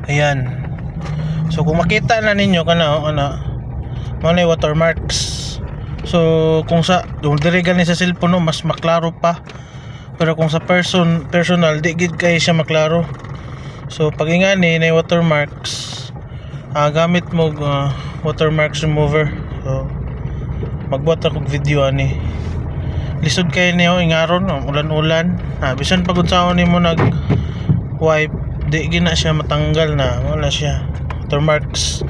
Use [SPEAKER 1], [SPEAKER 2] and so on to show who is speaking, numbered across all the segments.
[SPEAKER 1] Ayan. So kung makita na ninyo kana mo na watermarks. So kung sa dirigal ni sa cellphone no, mas maklaro pa. Pero kung sa personal di gid kay siya maklaro. So pag ingani na watermarks, gamit mo watermarks remover. So magbuhat ako video ani. Lisod kayo niyo ingaron ulan-ulan. Bisan pagud saon nimo nag wipe di gina siya matanggal na wala siya watermarks.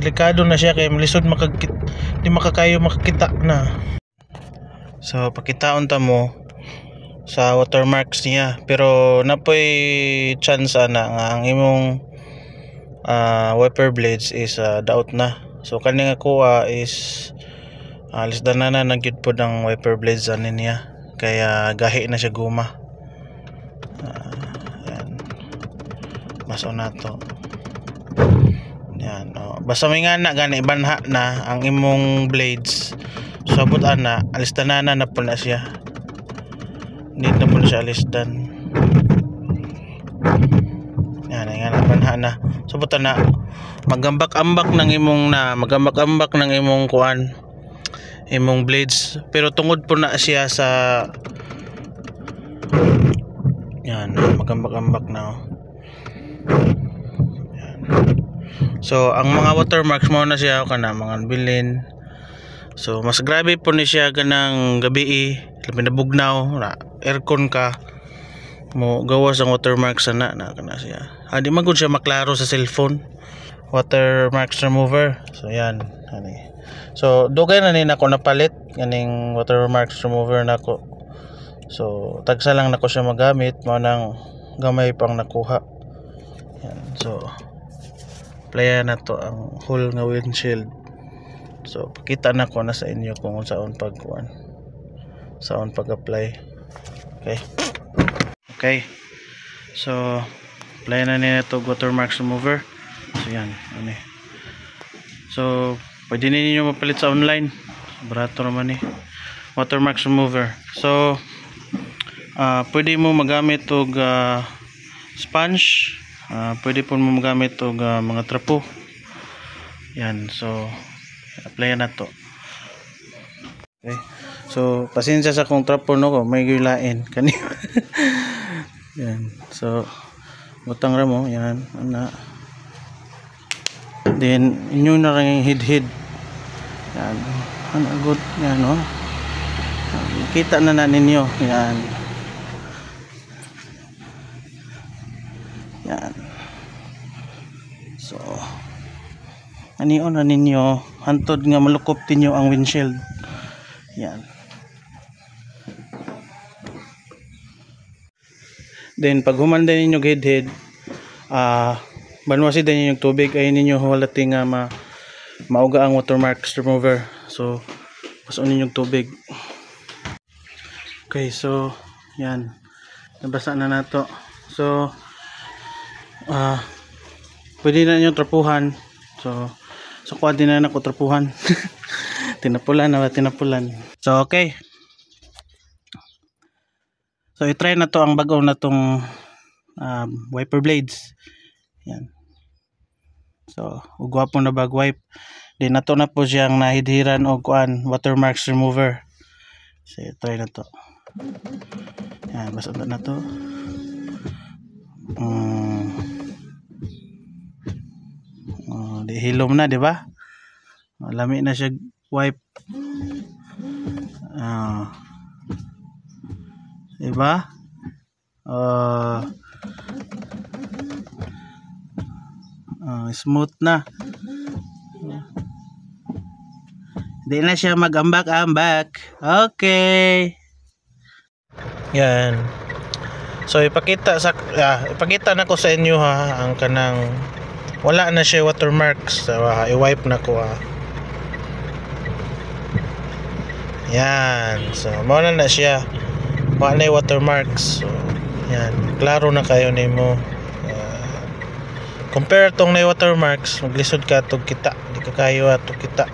[SPEAKER 1] Delikado na siya kay lisod di makakayo makakita na. So pakitaon ta mo sa watermarks niya, pero napoy chance ana nga ang imong wiper blades is daot na. So kani nga kuha is lisdan na nagyud pod ang wiper blades ani niya, kaya gahi na siya guma. Yan maso na to. Yan, basta may nga na gani banha na ang imong blades. So abot ana alisdan na po na siya. Need na po na siya alisdan. Yan nga na banha na. So abot na magambak-ambak ng imong kuan, imong blades, pero tungod po na siya sa yan magambak-ambak na. Yan. So ang mga watermarks mo na siya kana mga bilin. So mas grabe po ni siya ganang gabi labi na bugnaw na aircon ka mo gawas ang watermarks na kana siya. Di magud siya maklaro sa cellphone. Watermarks remover. So yan ani. So dugay na ni nako napalit ganing watermarks remover nako. So tagsa lang nako siya magamit, mao nang gamay pang nakuha. Yan. So playa na to ang whole nga windshield. So pakita na ko na sa inyo kung saan pagkuan, saan pag-apply. Okay, so playa na nila to watermarks remover. So yan ani. So pwede ninyo mapalit sa online, barato naman watermarks remover. So pwede mo magamit og sponge, pwede po mo magamit og mga trapo. Yan, so apply na to. Okay, so pasensya sa kung trapo no ko may gilain kani. Yan, so butang ra mo yan ana. Then inyo na ring hid yan ana good yan no. Kita na ninyo yan. Yan. So anion na ninyo hantod nga malukop tinyo ang windshield. Yan. Then pag humanda ninyo head banwasi din yung tubig ay ninyo halati nga mauga ang watermarks remover. So pason ninyo tubig. Okay, so yan nabasa na nato. So pwede na ninyo trapuhan. So kuha din na ako trapuhan. Tinapulan. So okay, so i-try na to ang bago na tong wiper blades. Yan. So ugwapo na bag wipe. Di na to na po siyang nahidhiran o kuan watermarks remover. So i-try na to. Yan, basta na to. Di hilom na, di ba? Lami na siya wipe. Di ba? Smooth na. Di na siya mag-ambak-ambak. Okay. Yan. So ipakita na ko sa inyo ang kanang wala na siya watermarks. So, i-wipe na ko Yan. So mawala na siya. Wala na watermarks. So yan. Klaro na kayo nimo. Compare tong na watermarks, maglisod ka tog kita. Di ka kayo atog kita.